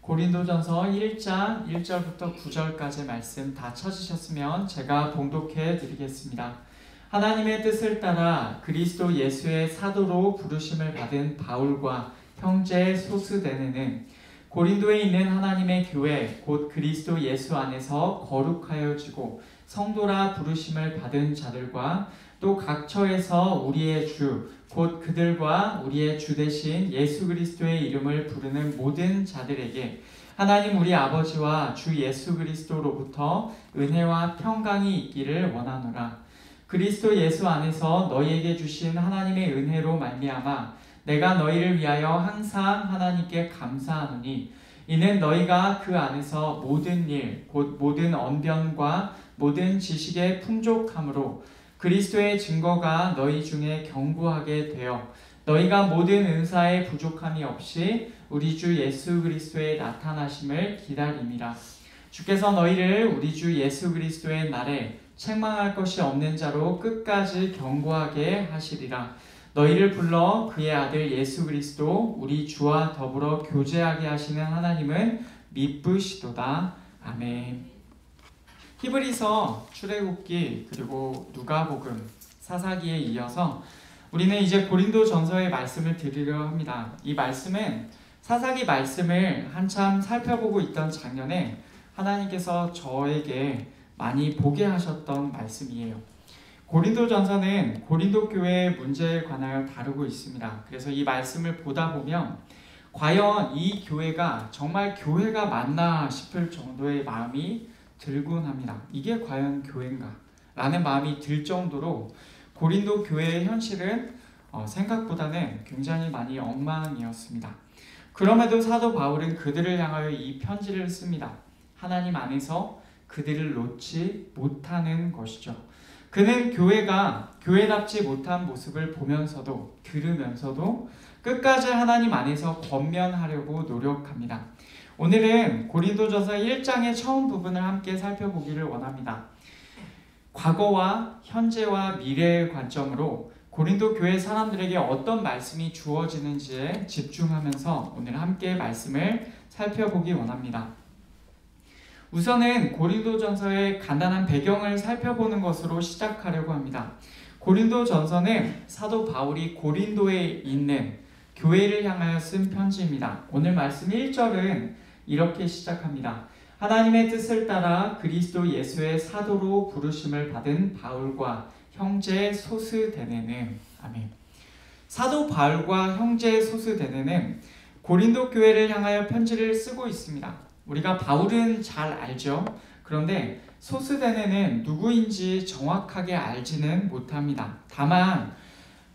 고린도전서 1장 1절부터 9절까지 말씀 다 찾으셨으면 제가 봉독해 드리겠습니다. 하나님의 뜻을 따라 그리스도 예수의 사도로 부르심을 받은 바울과 형제 소스데네는 고린도에 있는 하나님의 교회 곧 그리스도 예수 안에서 거룩하여지고 성도라 부르심을 받은 자들과 또 각처에서 우리의 주 곧 그들과 우리의 주 되신 예수 그리스도의 이름을 부르는 모든 자들에게 하나님 우리 아버지와 주 예수 그리스도로부터 은혜와 평강이 있기를 원하노라. 그리스도 예수 안에서 너희에게 주신 하나님의 은혜로 말미암아 내가 너희를 위하여 항상 하나님께 감사하노니 이는 너희가 그 안에서 모든 일 곧 모든 언변과 모든 지식의 풍족함으로 그리스도의 증거가 너희 중에 견고하게 되어 너희가 모든 은사의 부족함이 없이 우리 주 예수 그리스도의 나타나심을 기다림이라. 주께서 너희를 우리 주 예수 그리스도의 날에 책망할 것이 없는 자로 끝까지 견고하게 하시리라. 너희를 불러 그의 아들 예수 그리스도 우리 주와 더불어 교제하게 하시는 하나님은 미쁘시도다. 아멘. 히브리서, 출애굽기, 그리고 누가복음, 사사기에 이어서 우리는 이제 고린도전서의 말씀을 드리려 합니다. 이 말씀은 사사기 말씀을 한참 살펴보고 있던 작년에 하나님께서 저에게 많이 보게 하셨던 말씀이에요. 고린도전서는 고린도 교회의 문제에 관하여 다루고 있습니다. 그래서 이 말씀을 보다 보면 과연 이 교회가 정말 교회가 맞나 싶을 정도의 마음이 들곤 합니다. 이게 과연 교회인가? 라는 마음이 들 정도로 고린도 교회의 현실은 생각보다는 굉장히 많이 엉망이었습니다. 그럼에도 사도 바울은 그들을 향하여 이 편지를 씁니다. 하나님 안에서 그들을 놓지 못하는 것이죠. 그는 교회가 교회답지 못한 모습을 보면서도 들으면서도 끝까지 하나님 안에서 권면하려고 노력합니다. 오늘은 고린도전서 1장의 처음 부분을 함께 살펴보기를 원합니다. 과거와 현재와 미래의 관점으로 고린도 교회 사람들에게 어떤 말씀이 주어지는지에 집중하면서 오늘 함께 말씀을 살펴보기 원합니다. 우선은 고린도전서의 간단한 배경을 살펴보는 것으로 시작하려고 합니다. 고린도전서는 사도 바울이 고린도에 있는 교회를 향하여 쓴 편지입니다. 오늘 말씀 1절은 이렇게 시작합니다. 하나님의 뜻을 따라 그리스도 예수의 사도로 부르심을 받은 바울과 형제 소스데네는 아멘. 사도 바울과 형제 소스데네는 고린도 교회를 향하여 편지를 쓰고 있습니다. 우리가 바울은 잘 알죠. 그런데 소스데네는 누구인지 정확하게 알지는 못합니다. 다만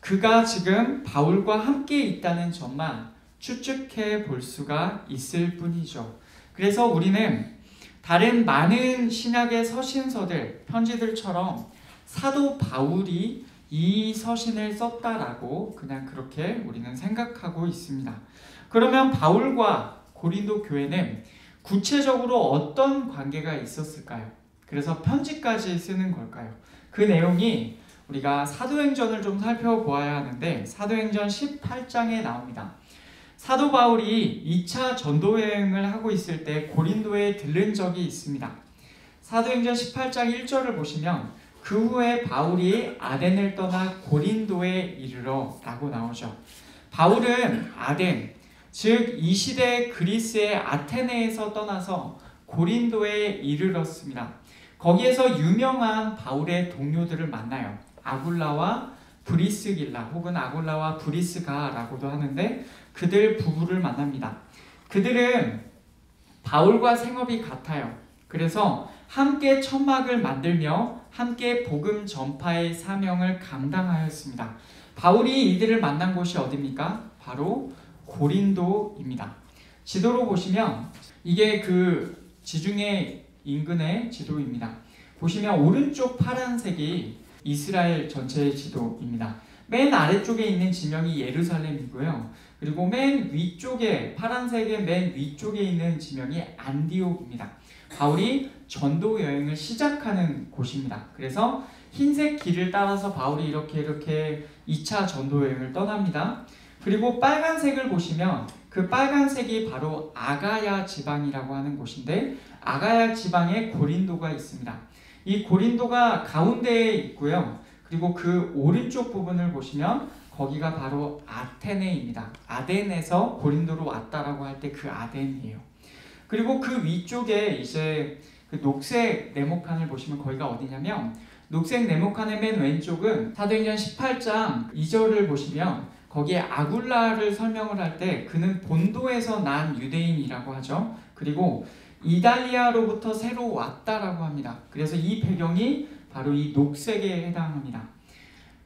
그가 지금 바울과 함께 있다는 점만 추측해 볼 수가 있을 뿐이죠. 그래서 우리는 다른 많은 신약의 서신서들, 편지들처럼 사도 바울이 이 서신을 썼다라고 그냥 그렇게 우리는 생각하고 있습니다. 그러면 바울과 고린도 교회는 구체적으로 어떤 관계가 있었을까요? 그래서 편지까지 쓰는 걸까요? 그 내용이 우리가 사도행전을 좀 살펴보아야 하는데 사도행전 18장에 나옵니다. 사도 바울이 2차 전도여행을 하고 있을 때 고린도에 들른 적이 있습니다. 사도행전 18장 1절을 보시면 그 후에 바울이 아덴을 떠나 고린도에 이르러 라고 나오죠. 바울은 아덴, 즉 이 시대 그리스의 아테네에서 떠나서 고린도에 이르렀습니다. 거기에서 유명한 바울의 동료들을 만나요. 아굴라와 브리스길라 혹은 아굴라와 브리스가라고도 하는데 그들 부부를 만납니다. 그들은 바울과 생업이 같아요. 그래서 함께 천막을 만들며 함께 복음 전파의 사명을 감당하였습니다. 바울이 이들을 만난 곳이 어디입니까? 바로 고린도입니다. 지도로 보시면 이게 그 지중해 인근의 지도입니다. 보시면 오른쪽 파란색이 이스라엘 전체의 지도입니다. 맨 아래쪽에 있는 지명이 예루살렘이고요. 그리고 맨 위쪽에 파란색의 맨 위쪽에 있는 지명이 안디옥입니다. 바울이 전도 여행을 시작하는 곳입니다. 그래서 흰색 길을 따라서 바울이 이렇게 2차 전도 여행을 떠납니다. 그리고 빨간색을 보시면 그 빨간색이 바로 아가야 지방이라고 하는 곳인데, 아가야 지방에 고린도가 있습니다. 이 고린도가 가운데에 있고요. 그리고 그 오른쪽 부분을 보시면 거기가 바로 아테네입니다. 아덴에서 고린도로 왔다라고 할 때 그 아덴이에요. 그리고 그 위쪽에 이제 그 녹색 네모칸을 보시면 거기가 어디냐면, 녹색 네모칸의 맨 왼쪽은 사도행전 18장 2절을 보시면 거기에 아굴라를 설명을 할 때 그는 본도에서 난 유대인이라고 하죠. 그리고 이달리아로부터 새로 왔다라고 합니다. 그래서 이 배경이 바로 이 녹색에 해당합니다.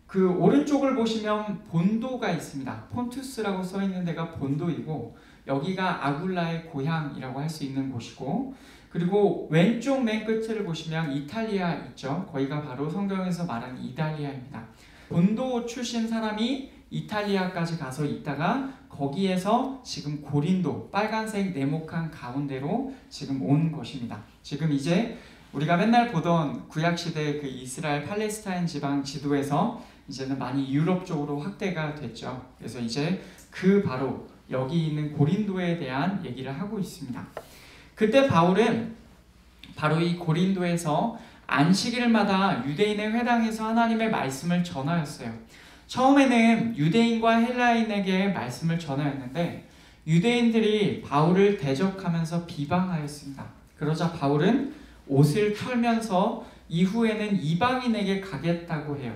그 오른쪽을 보시면 본도가 있습니다. 폰투스라고 써 있는 데가 본도이고, 여기가 아굴라의 고향이라고 할 수 있는 곳이고, 그리고 왼쪽 맨 끝을 보시면 이탈리아 있죠. 거기가 바로 성경에서 말하는 이달리아입니다. 본도 출신 사람이 이탈리아까지 가서 있다가 거기에서 지금 고린도, 빨간색 네모칸 가운데로 지금 온 것입니다. 지금 이제 우리가 맨날 보던 구약시대 그 이스라엘 팔레스타인 지방 지도에서 이제는 많이 유럽 쪽으로 확대가 됐죠. 그래서 이제 그 바로 여기 있는 고린도에 대한 얘기를 하고 있습니다. 그때 바울은 바로 이 고린도에서 안식일마다 유대인의 회당에서 하나님의 말씀을 전하였어요. 처음에는 유대인과 헬라인에게 말씀을 전하였는데 유대인들이 바울을 대적하면서 비방하였습니다. 그러자 바울은 옷을 털면서 이후에는 이방인에게 가겠다고 해요.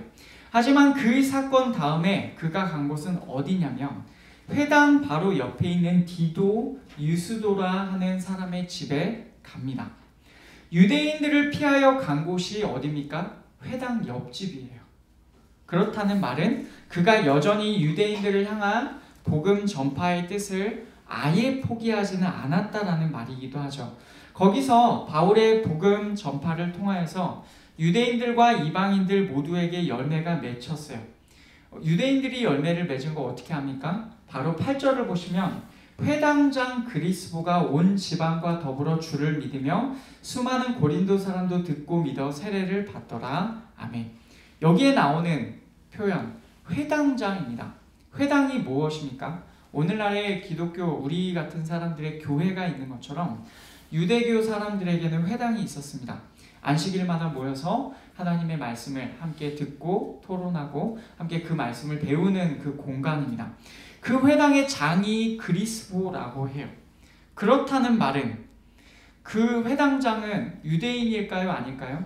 하지만 그 사건 다음에 그가 간 곳은 어디냐면 회당 바로 옆에 있는 디도, 유스도라 하는 사람의 집에 갑니다. 유대인들을 피하여 간 곳이 어디입니까? 회당 옆집이에요. 그렇다는 말은 그가 여전히 유대인들을 향한 복음 전파의 뜻을 아예 포기하지는 않았다라는 말이기도 하죠. 거기서 바울의 복음 전파를 통하여서 유대인들과 이방인들 모두에게 열매가 맺혔어요. 유대인들이 열매를 맺은 거 어떻게 합니까? 바로 8절을 보시면 회당장 그리스보가 온 지방과 더불어 주를 믿으며 수많은 고린도 사람도 듣고 믿어 세례를 받더라. 아멘. 여기에 나오는 표현 회당장입니다. 회당이 무엇입니까? 오늘날의 기독교 우리 같은 사람들의 교회가 있는 것처럼 유대교 사람들에게는 회당이 있었습니다. 안식일마다 모여서 하나님의 말씀을 함께 듣고 토론하고 함께 그 말씀을 배우는 그 공간입니다. 그 회당의 장이 그리스보라고 해요. 그렇다는 말은 그 회당장은 유대인일까요? 아닐까요?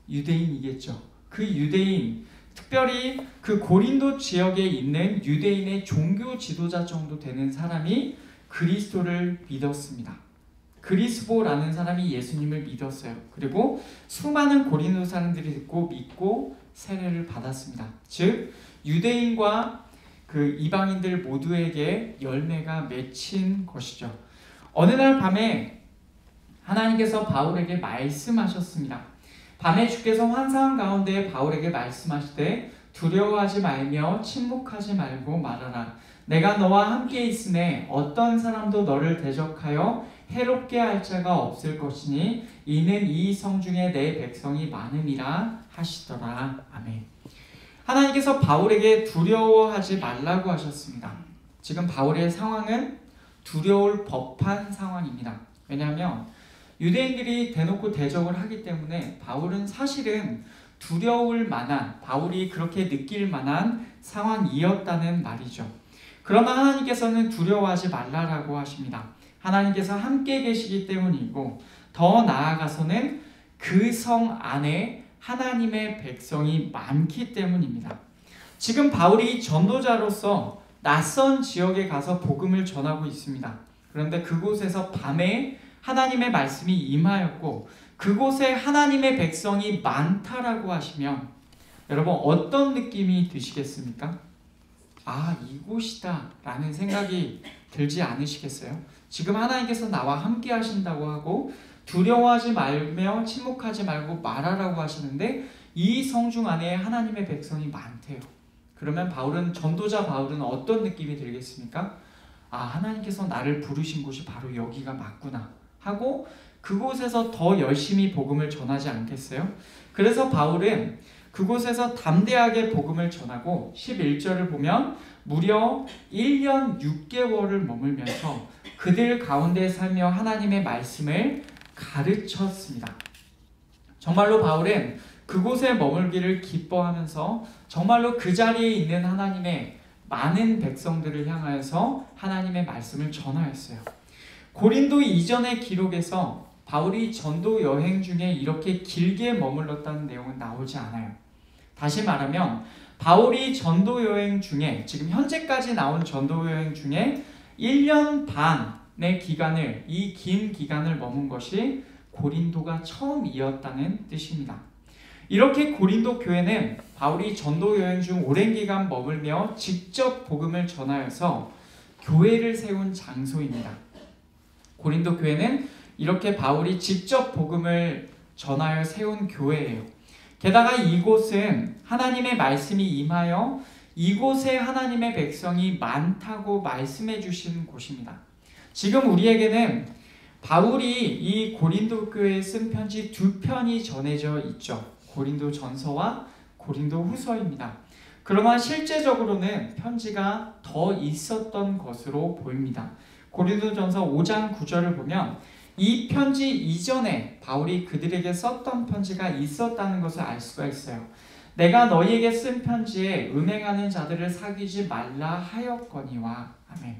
유대인이겠죠. 그 유대인, 특별히 그 고린도 지역에 있는 유대인의 종교 지도자 정도 되는 사람이 그리스도를 믿었습니다. 그리스보라는 사람이 예수님을 믿었어요. 그리고 수많은 고린도 사람들이 듣고 믿고 세례를 받았습니다. 즉 유대인과 그 이방인들 모두에게 열매가 맺힌 것이죠. 어느 날 밤에 하나님께서 바울에게 말씀하셨습니다. 밤에 주께서 환상 가운데 바울에게 말씀하시되 두려워하지 말며 침묵하지 말고 말하라. 내가 너와 함께 있으매 어떤 사람도 너를 대적하여 해롭게 할 자가 없을 것이니 이는 이 성중에 내 백성이 많음이라 하시더라. 아멘. 하나님께서 바울에게 두려워하지 말라고 하셨습니다. 지금 바울의 상황은 두려울 법한 상황입니다. 왜냐하면 유대인들이 대놓고 대적을 하기 때문에 바울은 사실은 두려울 만한, 바울이 그렇게 느낄 만한 상황이었다는 말이죠. 그러나 하나님께서는 두려워하지 말라라고 하십니다. 하나님께서 함께 계시기 때문이고 더 나아가서는 그 성 안에 하나님의 백성이 많기 때문입니다. 지금 바울이 전도자로서 낯선 지역에 가서 복음을 전하고 있습니다. 그런데 그곳에서 밤에 하나님의 말씀이 임하였고 그곳에 하나님의 백성이 많다라고 하시면 여러분 어떤 느낌이 드시겠습니까? 아, 이곳이다 라는 생각이 들지 않으시겠어요? 지금 하나님께서 나와 함께 하신다고 하고 두려워하지 말며 침묵하지 말고 말하라고 하시는데 이 성중 안에 하나님의 백성이 많대요. 그러면 전도자 바울은 어떤 느낌이 들겠습니까? 아, 하나님께서 나를 부르신 곳이 바로 여기가 맞구나 하고 그곳에서 더 열심히 복음을 전하지 않겠어요? 그래서 바울은 그곳에서 담대하게 복음을 전하고 11절을 보면 무려 1년 6개월을 머물면서 그들 가운데 살며 하나님의 말씀을 가르쳤습니다. 정말로 바울은 그곳에 머물기를 기뻐하면서 정말로 그 자리에 있는 하나님의 많은 백성들을 향하여서 하나님의 말씀을 전하였어요. 고린도 이전의 기록에서 바울이 전도 여행 중에 이렇게 길게 머물렀다는 내용은 나오지 않아요. 다시 말하면 바울이 전도 여행 중에 지금 현재까지 나온 전도 여행 중에 1년 반의 기간을 이 긴 기간을 머문 것이 고린도가 처음이었다는 뜻입니다. 이렇게 고린도 교회는 바울이 전도 여행 중 오랜 기간 머물며 직접 복음을 전하여서 교회를 세운 장소입니다. 고린도 교회는 이렇게 바울이 직접 복음을 전하여 세운 교회예요. 게다가 이곳은 하나님의 말씀이 임하여 이곳에 하나님의 백성이 많다고 말씀해 주신 곳입니다. 지금 우리에게는 바울이 이 고린도 교회에 쓴 편지 2편이 전해져 있죠. 고린도 전서와 고린도 후서입니다. 그러나 실제적으로는 편지가 더 있었던 것으로 보입니다. 고린도 전서 5장 9절을 보면 이 편지 이전에 바울이 그들에게 썼던 편지가 있었다는 것을 알 수가 있어요. 내가 너희에게 쓴 편지에 음행하는 자들을 사귀지 말라 하였거니와. 아멘.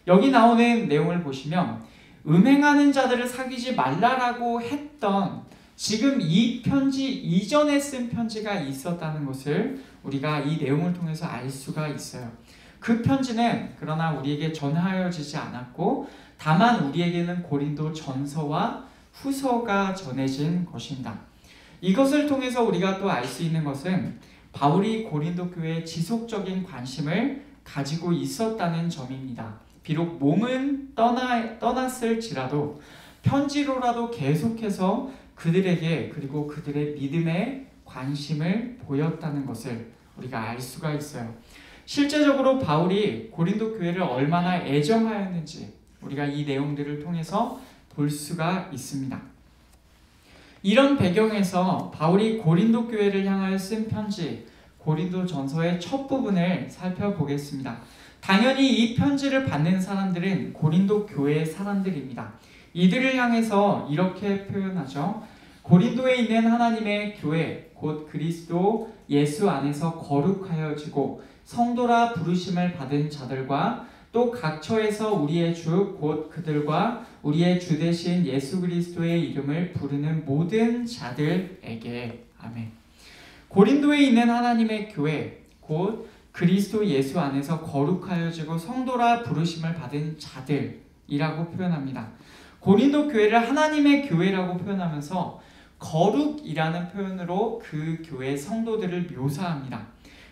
여기 나오는 내용을 보시면 음행하는 자들을 사귀지 말라라고 했던 지금 이 편지 이전에 쓴 편지가 있었다는 것을 우리가 이 내용을 통해서 알 수가 있어요. 그 편지는 그러나 우리에게 전하여지지 않았고 다만 우리에게는 고린도 전서와 후서가 전해진 것입니다. 이것을 통해서 우리가 또 알 수 있는 것은 바울이 고린도 교회에 지속적인 관심을 가지고 있었다는 점입니다. 비록 몸은 떠났을지라도 편지로라도 계속해서 그들에게 그리고 그들의 믿음에 관심을 보였다는 것을 우리가 알 수가 있어요. 실제적으로 바울이 고린도 교회를 얼마나 애정하였는지 우리가 이 내용들을 통해서 볼 수가 있습니다. 이런 배경에서 바울이 고린도 교회를 향하여 쓴 편지 고린도 전서의 첫 부분을 살펴보겠습니다. 당연히 이 편지를 받는 사람들은 고린도 교회의 사람들입니다. 이들을 향해서 이렇게 표현하죠. 고린도에 있는 하나님의 교회 곧 그리스도 예수 안에서 거룩하여지고 성도라 부르심을 받은 자들과 또 각처에서 우리의 주 곧 그들과 우리의 주 되신 예수 그리스도의 이름을 부르는 모든 자들에게. 아멘. 고린도에 있는 하나님의 교회 곧 그리스도 예수 안에서 거룩하여지고 성도라 부르심을 받은 자들이라고 표현합니다. 고린도 교회를 하나님의 교회라고 표현하면서 거룩이라는 표현으로 그 교회 성도들을 묘사합니다.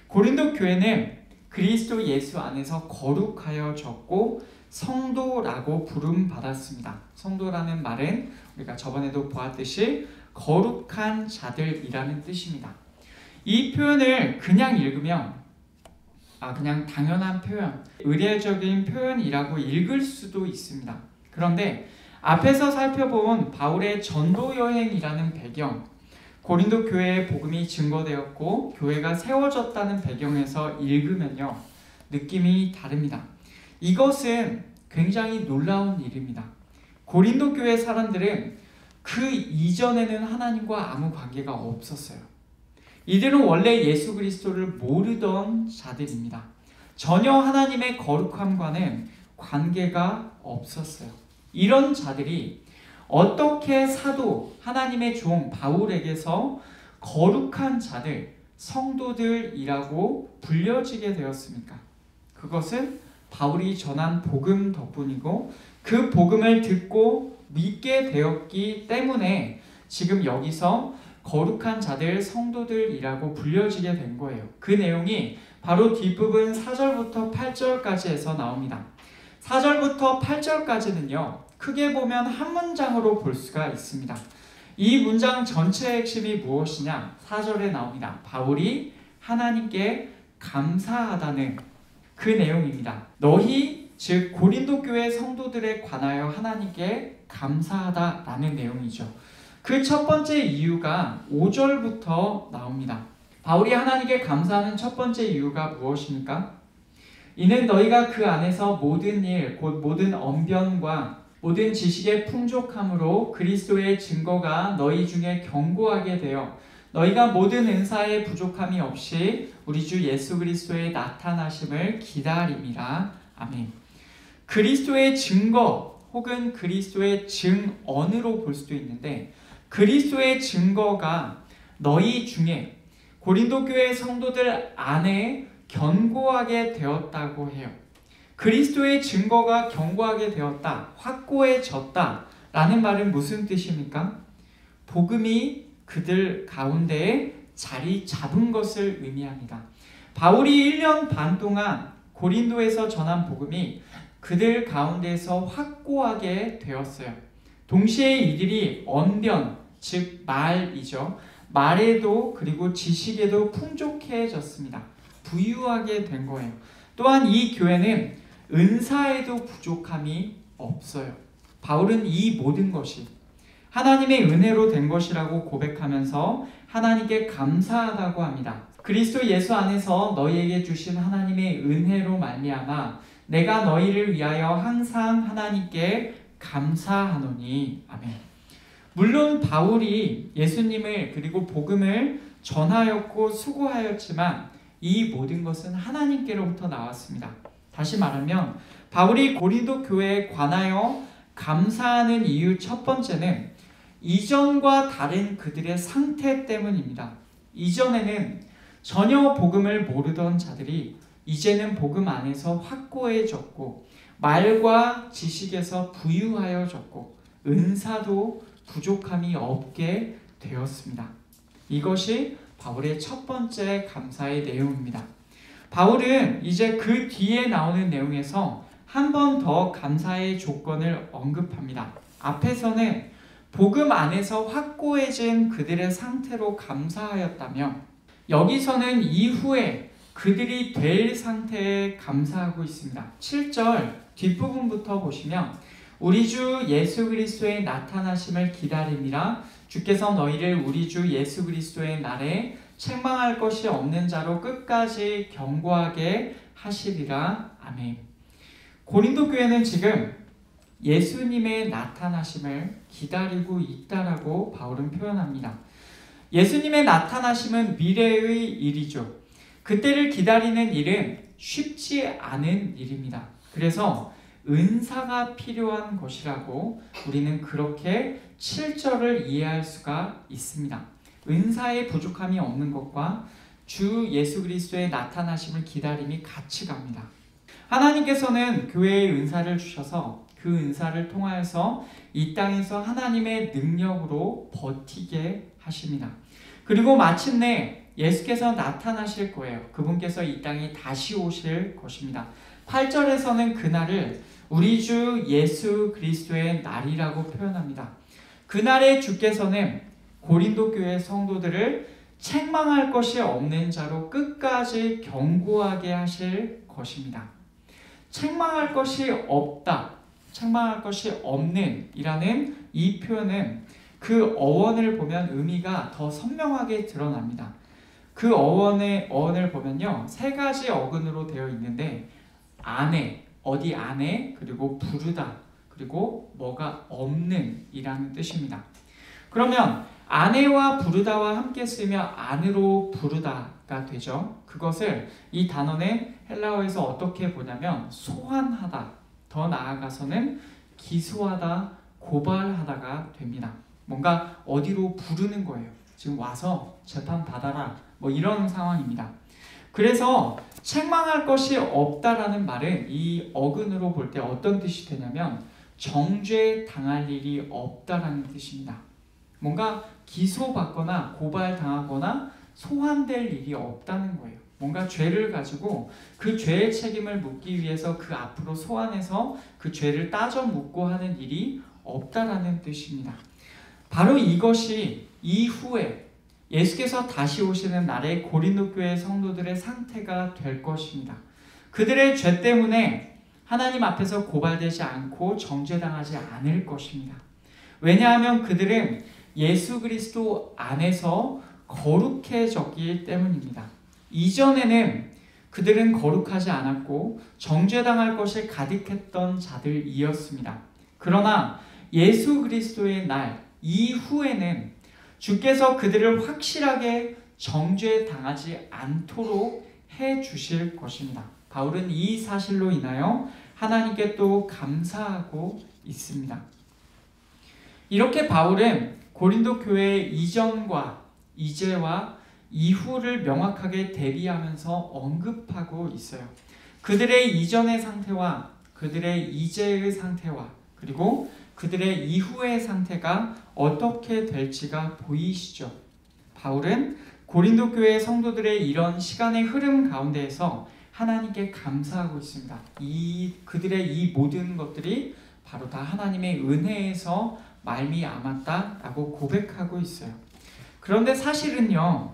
고린도 교회는 그리스도 예수 안에서 거룩하여졌고 성도라고 부름받았습니다. 성도라는 말은 우리가 저번에도 보았듯이 거룩한 자들이라는 뜻입니다. 이 표현을 그냥 읽으면 그냥 당연한 표현, 의례적인 표현이라고 읽을 수도 있습니다. 그런데 앞에서 살펴본 바울의 전도 여행이라는 배경, 고린도 교회의 복음이 증거되었고 교회가 세워졌다는 배경에서 읽으면요, 느낌이 다릅니다. 이것은 굉장히 놀라운 일입니다. 고린도 교회 사람들은 그 이전에는 하나님과 아무 관계가 없었어요. 이들은 원래 예수 그리스도를 모르던 자들입니다. 전혀 하나님의 거룩함과는 관계가 없었어요. 이런 자들이 어떻게 사도 하나님의 종 바울에게서 거룩한 자들, 성도들이라고 불려지게 되었습니까? 그것은 바울이 전한 복음 덕분이고 그 복음을 듣고 믿게 되었기 때문에 지금 여기서 거룩한 자들, 성도들이라고 불려지게 된 거예요. 그 내용이 바로 뒷부분 4절부터 8절까지에서 나옵니다. 4절부터 8절까지는요, 크게 보면 한 문장으로 볼 수가 있습니다. 이 문장 전체의 핵심이 무엇이냐? 4절에 나옵니다. 바울이 하나님께 감사하다는 그 내용입니다. 너희 즉 고린도 교회 성도들에 관하여 하나님께 감사하다라는 내용이죠. 그 첫 번째 이유가 5절부터 나옵니다. 바울이 하나님께 감사하는 첫 번째 이유가 무엇입니까? 이는 너희가 그 안에서 모든 일, 곧 모든 언변과 모든 지식의 풍족함으로 그리스도의 증거가 너희 중에 견고하게 되어 너희가 모든 은사의 부족함이 없이 우리 주 예수 그리스도의 나타나심을 기다림이라. 아멘. 그리스도의 증거 혹은 그리스도의 증언으로 볼 수도 있는데, 그리스도의 증거가 너희 중에 고린도 교회 성도들 안에 견고하게 되었다고 해요. 그리스도의 증거가 견고하게 되었다, 확고해졌다 라는 말은 무슨 뜻입니까? 복음이 그들 가운데에 자리 잡은 것을 의미합니다. 바울이 1년 반 동안 고린도에서 전한 복음이 그들 가운데에서 확고하게 되었어요. 동시에 이들이 언변, 즉 말이죠. 말에도 그리고 지식에도 풍족해졌습니다. 부유하게 된 거예요. 또한 이 교회는 은사에도 부족함이 없어요. 바울은 이 모든 것이 하나님의 은혜로 된 것이라고 고백하면서 하나님께 감사하다고 합니다. 그리스도 예수 안에서 너희에게 주신 하나님의 은혜로 말미암아 내가 너희를 위하여 항상 하나님께 감사하노니. 아멘. 물론 바울이 예수님을 그리고 복음을 전하였고 수고하였지만 이 모든 것은 하나님께로부터 나왔습니다. 다시 말하면 바울이 고린도 교회에 관하여 감사하는 이유 첫 번째는 이전과 다른 그들의 상태 때문입니다. 이전에는 전혀 복음을 모르던 자들이 이제는 복음 안에서 확고해졌고 말과 지식에서 부유하여졌고 은사도 부족함이 없게 되었습니다. 이것이 바울의 첫 번째 감사의 내용입니다. 바울은 이제 그 뒤에 나오는 내용에서 한 번 더 감사의 조건을 언급합니다. 앞에서는 복음 안에서 확고해진 그들의 상태로 감사하였다며, 여기서는 이후에 그들이 될 상태에 감사하고 있습니다. 7절 뒷부분부터 보시면 우리 주 예수 그리스도의 나타나심을 기다림이라. 주께서 너희를 우리 주 예수 그리스도의 날에 책망할 것이 없는 자로 끝까지 견고하게 하시리라. 아멘. 고린도 교회는 지금 예수님의 나타나심을 기다리고 있다라고 바울은 표현합니다. 예수님의 나타나심은 미래의 일이죠. 그때를 기다리는 일은 쉽지 않은 일입니다. 그래서 은사가 필요한 것이라고 우리는 그렇게 7절을 이해할 수가 있습니다. 은사의 부족함이 없는 것과 주 예수 그리스도의 나타나심을 기다림이 같이 갑니다. 하나님께서는 교회에 은사를 주셔서 그 은사를 통하여서 이 땅에서 하나님의 능력으로 버티게 하십니다. 그리고 마침내 예수께서 나타나실 거예요. 그분께서 이 땅에 다시 오실 것입니다. 8절에서는 그날을 우리 주 예수 그리스도의 날이라고 표현합니다. 그날에 주께서는 고린도 교회 성도들을 책망할 것이 없는 자로 끝까지 견고하게 하실 것입니다. 책망할 것이 없다, 책망할 것이 없는 이라는 이 표현은 그 어원을 보면 의미가 더 선명하게 드러납니다. 그 어원을 보면요, 세 가지 어근으로 되어 있는데 안에, 어디 안에, 그리고 부르다, 그리고 뭐가 없는 이라는 뜻입니다. 그러면 안에와 부르다와 함께 쓰며 안으로 부르다가 되죠. 그것을 이 단어는 헬라어에서 어떻게 보냐면 소환하다, 더 나아가서는 기소하다, 고발하다가 됩니다. 뭔가 어디로 부르는 거예요. 지금 와서 재판 받아라, 뭐 이런 상황입니다. 그래서 책망할 것이 없다라는 말은 이 어근으로 볼 때 어떤 뜻이 되냐면 정죄 당할 일이 없다라는 뜻입니다. 뭔가 기소받거나 고발당하거나 소환될 일이 없다는 거예요. 뭔가 죄를 가지고 그 죄의 책임을 묻기 위해서 그 앞으로 소환해서 그 죄를 따져 묻고 하는 일이 없다라는 뜻입니다. 바로 이것이 이후에 예수께서 다시 오시는 날에 고린도 교회 성도들의 상태가 될 것입니다. 그들의 죄 때문에 하나님 앞에서 고발되지 않고 정죄당하지 않을 것입니다. 왜냐하면 그들은 예수 그리스도 안에서 거룩해졌기 때문입니다. 이전에는 그들은 거룩하지 않았고 정죄당할 것이 가득했던 자들이었습니다. 그러나 예수 그리스도의 날 이후에는 주께서 그들을 확실하게 정죄당하지 않도록 해 주실 것입니다. 바울은 이 사실로 인하여 하나님께 또 감사하고 있습니다. 이렇게 바울은 고린도 교회의 이전과 이제와 이후를 명확하게 대비하면서 언급하고 있어요. 그들의 이전의 상태와 그들의 이제의 상태와 그리고 그들의 이후의 상태가 어떻게 될지가 보이시죠? 바울은 고린도 교회 성도들의 이런 시간의 흐름 가운데에서 하나님께 감사하고 있습니다. 그들의 이 모든 것들이 바로 다 하나님의 은혜에서 말미암았다라고 고백하고 있어요. 그런데 사실은요,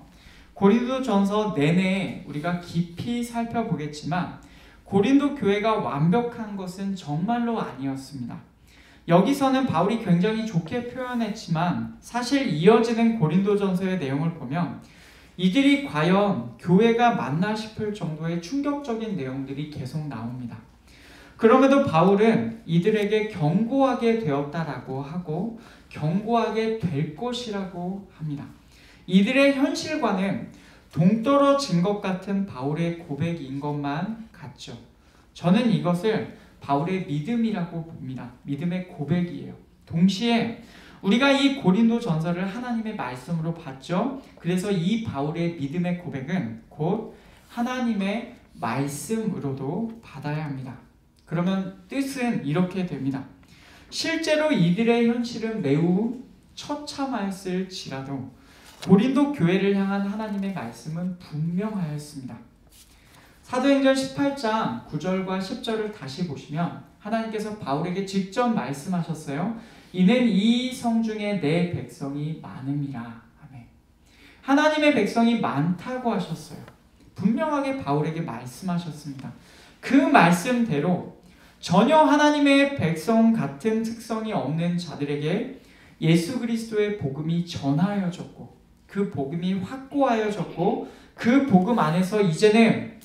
고린도전서 내내 우리가 깊이 살펴보겠지만 고린도 교회가 완벽한 것은 정말로 아니었습니다. 여기서는 바울이 굉장히 좋게 표현했지만 사실 이어지는 고린도전서의 내용을 보면 이들이 과연 교회가 맞나 싶을 정도의 충격적인 내용들이 계속 나옵니다. 그럼에도 바울은 이들에게 경고하게 되었다라고 하고 경고하게 될 것이라고 합니다. 이들의 현실과는 동떨어진 것 같은 바울의 고백인 것만 같죠. 저는 이것을 바울의 믿음이라고 봅니다. 믿음의 고백이에요. 동시에 우리가 이 고린도 전서를 하나님의 말씀으로 봤죠. 그래서 이 바울의 믿음의 고백은 곧 하나님의 말씀으로도 받아야 합니다. 그러면 뜻은 이렇게 됩니다. 실제로 이들의 현실은 매우 처참했을지라도 고린도 교회를 향한 하나님의 말씀은 분명하였습니다. 사도행전 18장 9절과 10절을 다시 보시면 하나님께서 바울에게 직접 말씀하셨어요. 이는 이 성중에 내 백성이 많음이라. 아멘. 하나님의 백성이 많다고 하셨어요. 분명하게 바울에게 말씀하셨습니다. 그 말씀대로 전혀 하나님의 백성 같은 특성이 없는 자들에게 예수 그리스도의 복음이 전하여졌고 그 복음이 확고하여졌고 그 복음 안에서 이제는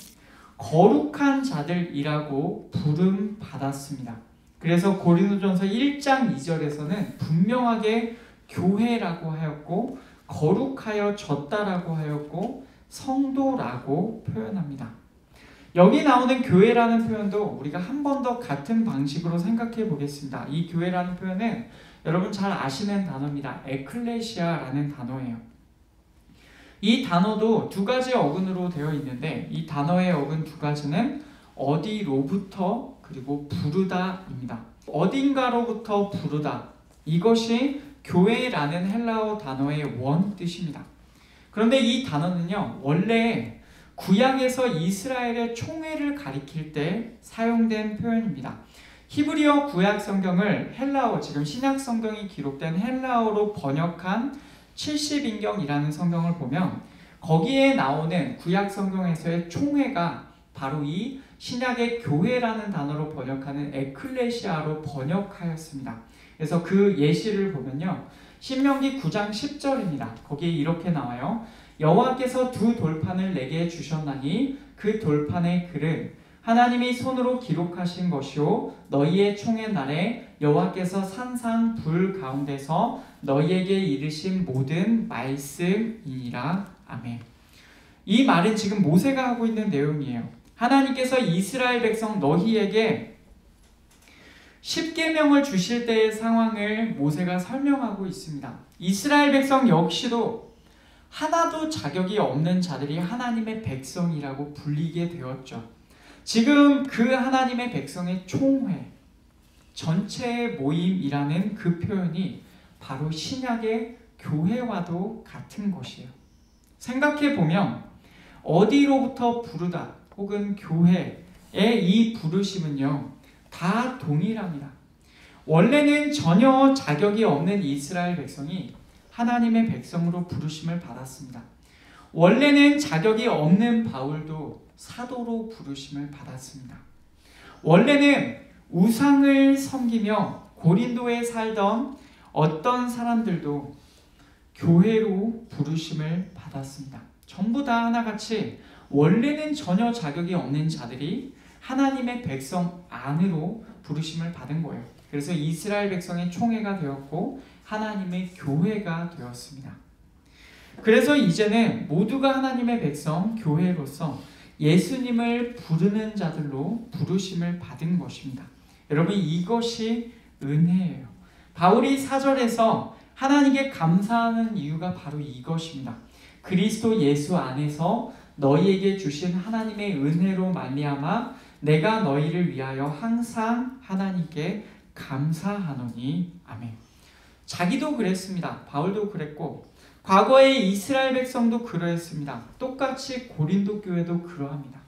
거룩한 자들이라고 부름 받았습니다. 그래서 고린도전서 1장 2절에서는 분명하게 교회라고 하였고 거룩하여졌다라고 하였고 성도라고 표현합니다. 여기 나오는 교회라는 표현도 우리가 한 번 더 같은 방식으로 생각해 보겠습니다. 이 교회라는 표현은 여러분 잘 아시는 단어입니다. 에클레시아라는 단어예요. 이 단어도 두 가지 어근으로 되어 있는데 이 단어의 어근 두 가지는 어디로부터 그리고 부르다입니다. 어딘가로부터 부르다. 이것이 교회라는 헬라어 단어의 원 뜻입니다. 그런데 이 단어는요, 원래 구약에서 이스라엘의 총회를 가리킬 때 사용된 표현입니다. 히브리어 구약 성경을 헬라어, 지금 신약 성경이 기록된 헬라어로 번역한 70인경이라는 성경을 보면 거기에 나오는 구약 성경에서의 총회가 바로 이 신약의 교회라는 단어로 번역하는 에클레시아로 번역하였습니다. 그래서 그 예시를 보면요, 신명기 9장 10절입니다. 거기에 이렇게 나와요. 여호와께서 두 돌판을 내게 주셨나니 그 돌판의 글은 하나님이 손으로 기록하신 것이요 너희의 총의 날에 여호와께서 산산 불 가운데서 너희에게 이르신 모든 말씀이니라. 아멘. 이 말은 지금 모세가 하고 있는 내용이에요. 하나님께서 이스라엘 백성 너희에게 십계명을 주실 때의 상황을 모세가 설명하고 있습니다. 이스라엘 백성 역시도 하나도 자격이 없는 자들이 하나님의 백성이라고 불리게 되었죠. 지금 그 하나님의 백성의 총회, 전체의 모임이라는 그 표현이 바로 신약의 교회와도 같은 것이에요. 생각해보면 어디로부터 부르다 혹은 교회의 이 부르심은요, 다 동일합니다. 원래는 전혀 자격이 없는 이스라엘 백성이 하나님의 백성으로 부르심을 받았습니다. 원래는 자격이 없는 바울도 사도로 부르심을 받았습니다. 원래는 우상을 섬기며 고린도에 살던 어떤 사람들도 교회로 부르심을 받았습니다. 전부 다 하나같이 원래는 전혀 자격이 없는 자들이 하나님의 백성 안으로 부르심을 받은 거예요. 그래서 이스라엘 백성의 총회가 되었고 하나님의 교회가 되었습니다. 그래서 이제는 모두가 하나님의 백성, 교회로서 예수님을 부르는 자들로 부르심을 받은 것입니다. 여러분, 이것이 은혜예요. 바울이 4절에서 하나님께 감사하는 이유가 바로 이것입니다. 그리스도 예수 안에서 너희에게 주신 하나님의 은혜로 말미암아 내가 너희를 위하여 항상 하나님께 감사하노니. 아멘. 자기도 그랬습니다. 바울도 그랬고 과거의 이스라엘 백성도 그러했습니다. 똑같이 고린도 교회도 그러합니다.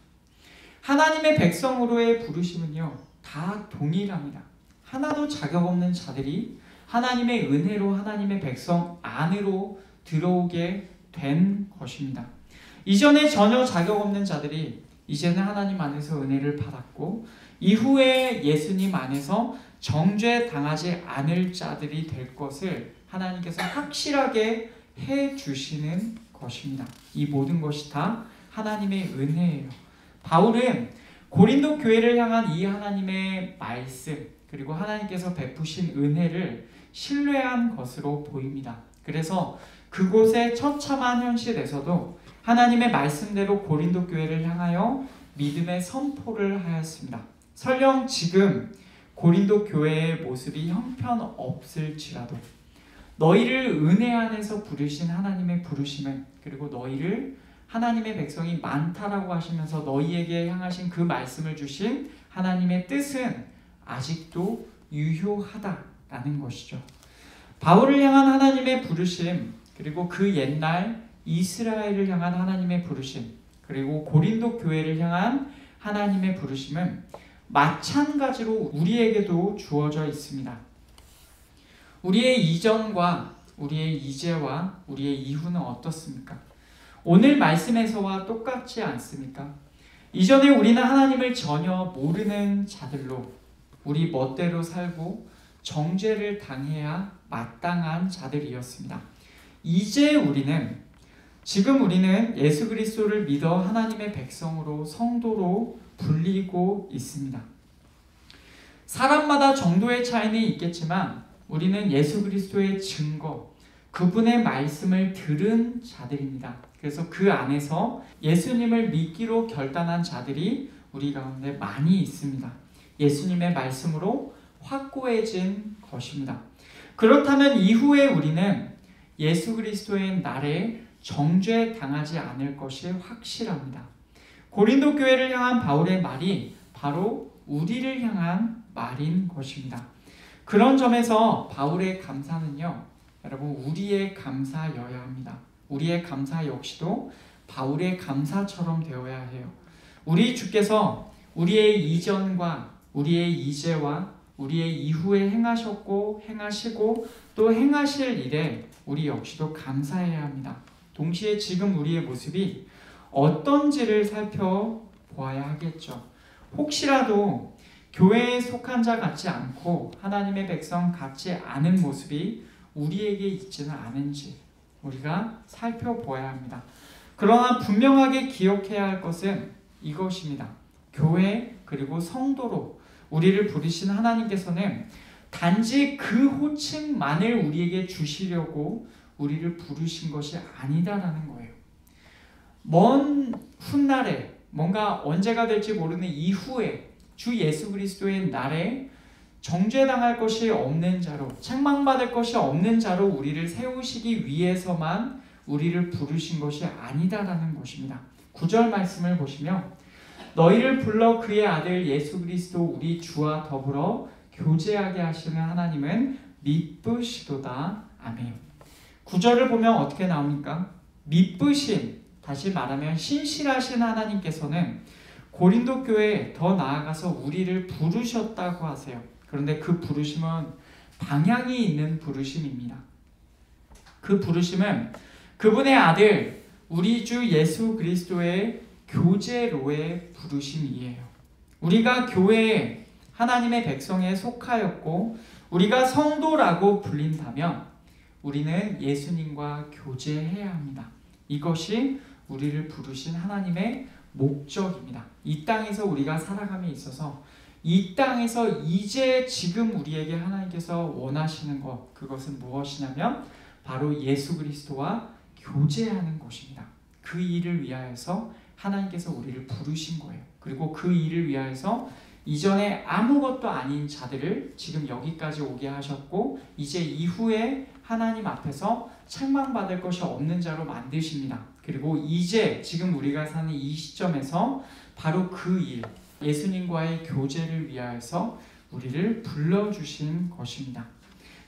하나님의 백성으로의 부르심은요, 다 동일합니다. 하나도 자격 없는 자들이 하나님의 은혜로 하나님의 백성 안으로 들어오게 된 것입니다. 이전에 전혀 자격 없는 자들이 이제는 하나님 안에서 은혜를 받았고 이후에 예수님 안에서 정죄 당하지 않을 자들이 될 것을 하나님께서 확실하게 해주시는 것입니다. 이 모든 것이 다 하나님의 은혜예요. 바울은 고린도 교회를 향한 이 하나님의 말씀, 그리고 하나님께서 베푸신 은혜를 신뢰한 것으로 보입니다. 그래서 그곳의 처참한 현실에서도 하나님의 말씀대로 고린도 교회를 향하여 믿음의 선포를 하였습니다. 설령 지금 고린도 교회의 모습이 형편없을지라도 너희를 은혜 안에서 부르신 하나님의 부르심은, 그리고 너희를 하나님의 백성이 많다라고 하시면서 너희에게 향하신 그 말씀을 주신 하나님의 뜻은 아직도 유효하다라는 것이죠. 바울을 향한 하나님의 부르심, 그리고 그 옛날 이스라엘을 향한 하나님의 부르심, 그리고 고린도 교회를 향한 하나님의 부르심은 마찬가지로 우리에게도 주어져 있습니다. 우리의 이전과 우리의 이제와 우리의 이후는 어떻습니까? 오늘 말씀에서와 똑같지 않습니까? 이전에 우리는 하나님을 전혀 모르는 자들로 우리 멋대로 살고 정죄를 당해야 마땅한 자들이었습니다. 이제 지금 우리는 예수 그리스도를 믿어 하나님의 백성으로, 성도로 불리고 있습니다. 사람마다 정도의 차이는 있겠지만 우리는 예수 그리스도의 증거, 그분의 말씀을 들은 자들입니다. 그래서 그 안에서 예수님을 믿기로 결단한 자들이 우리 가운데 많이 있습니다. 예수님의 말씀으로 확고해진 것입니다. 그렇다면 이후에 우리는 예수 그리스도의 날에 정죄 당하지 않을 것이 확실합니다. 고린도 교회를 향한 바울의 말이 바로 우리를 향한 말인 것입니다. 그런 점에서 바울의 감사는요, 여러분, 우리의 감사여야 합니다. 우리의 감사 역시도 바울의 감사처럼 되어야 해요. 우리 주께서 우리의 이전과 우리의 이제와 우리의 이후에 행하셨고 행하시고 또 행하실 일에 우리 역시도 감사해야 합니다. 동시에 지금 우리의 모습이 어떤지를 살펴보아야 하겠죠. 혹시라도 교회에 속한 자 같지 않고 하나님의 백성 같지 않은 모습이 우리에게 있지는 않은지 우리가 살펴보아야 합니다. 그러나 분명하게 기억해야 할 것은 이것입니다. 교회 그리고 성도로 우리를 부르신 하나님께서는 단지 그 호칭만을 우리에게 주시려고 우리를 부르신 것이 아니다라는 거예요. 먼 훗날에, 뭔가 언제가 될지 모르는 이후에 주 예수 그리스도의 날에 정죄당할 것이 없는 자로, 책망받을 것이 없는 자로 우리를 세우시기 위해서만 우리를 부르신 것이 아니다라는 것입니다. 9절 말씀을 보시면 너희를 불러 그의 아들 예수 그리스도 우리 주와 더불어 교제하게 하시는 하나님은 미쁘시도다. 아멘. 9절을 보면 어떻게 나옵니까? 미쁘신, 다시 말하면 신실하신 하나님께서는 고린도 교회에 더 나아가서 우리를 부르셨다고 하세요. 그런데 그 부르심은 방향이 있는 부르심입니다. 그 부르심은 그분의 아들 우리 주 예수 그리스도의 교제로의 부르심이에요. 우리가 교회에 하나님의 백성에 속하였고 우리가 성도라고 불린다면 우리는 예수님과 교제해야 합니다. 이것이 우리를 부르신 하나님의 목적입니다. 이 땅에서 우리가 살아감에 있어서 이 땅에서 이제 지금 우리에게 하나님께서 원하시는 것, 그것은 무엇이냐면 바로 예수 그리스도와 교제하는 것입니다. 그 일을 위하여서 하나님께서 우리를 부르신 거예요. 그리고 그 일을 위하여서 이전에 아무것도 아닌 자들을 지금 여기까지 오게 하셨고 이제 이후에 하나님 앞에서 책망받을 것이 없는 자로 만드십니다. 그리고 이제 지금 우리가 사는 이 시점에서 바로 그 일, 예수님과의 교제를 위하여서 우리를 불러주신 것입니다.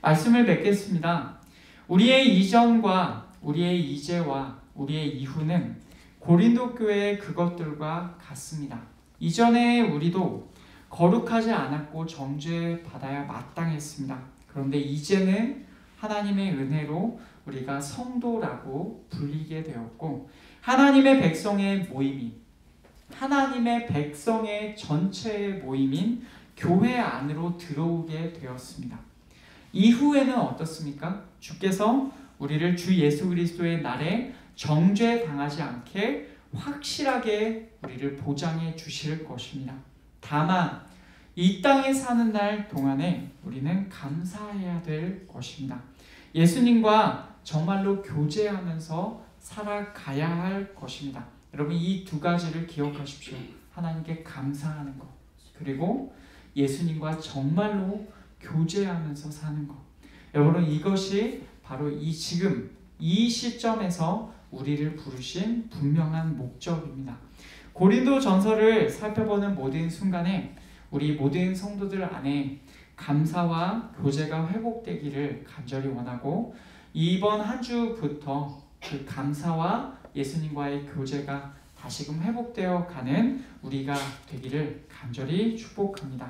말씀을 맺겠습니다. 우리의 이전과 우리의 이제와 우리의 이후는 고린도 교회의 그것들과 같습니다. 이전에 우리도 거룩하지 않았고 정죄받아야 마땅했습니다. 그런데 이제는 하나님의 은혜로 우리가 성도라고 불리게 되었고 하나님의 백성의 모임이 하나님의 백성의 전체의 모임인 교회 안으로 들어오게 되었습니다. 이후에는 어떻습니까? 주께서 우리를 주 예수 그리스도의 날에 정죄당하지 않게 확실하게 우리를 보장해 주실 것입니다. 다만 이 땅에 사는 날 동안에 우리는 감사해야 될 것입니다. 예수님과 정말로 교제하면서 살아가야 할 것입니다. 여러분 이 두 가지를 기억하십시오. 하나님께 감사하는 것, 그리고 예수님과 정말로 교제하면서 사는 것. 여러분 이것이 바로 지금 이 시점에서 우리를 부르신 분명한 목적입니다. 고린도 전서를 살펴보는 모든 순간에 우리 모든 성도들 안에 감사와 교제가 회복되기를 간절히 원하고 이번 한 주부터 그 감사와 예수님과의 교제가 다시금 회복되어 가는 우리가 되기를 간절히 축복합니다.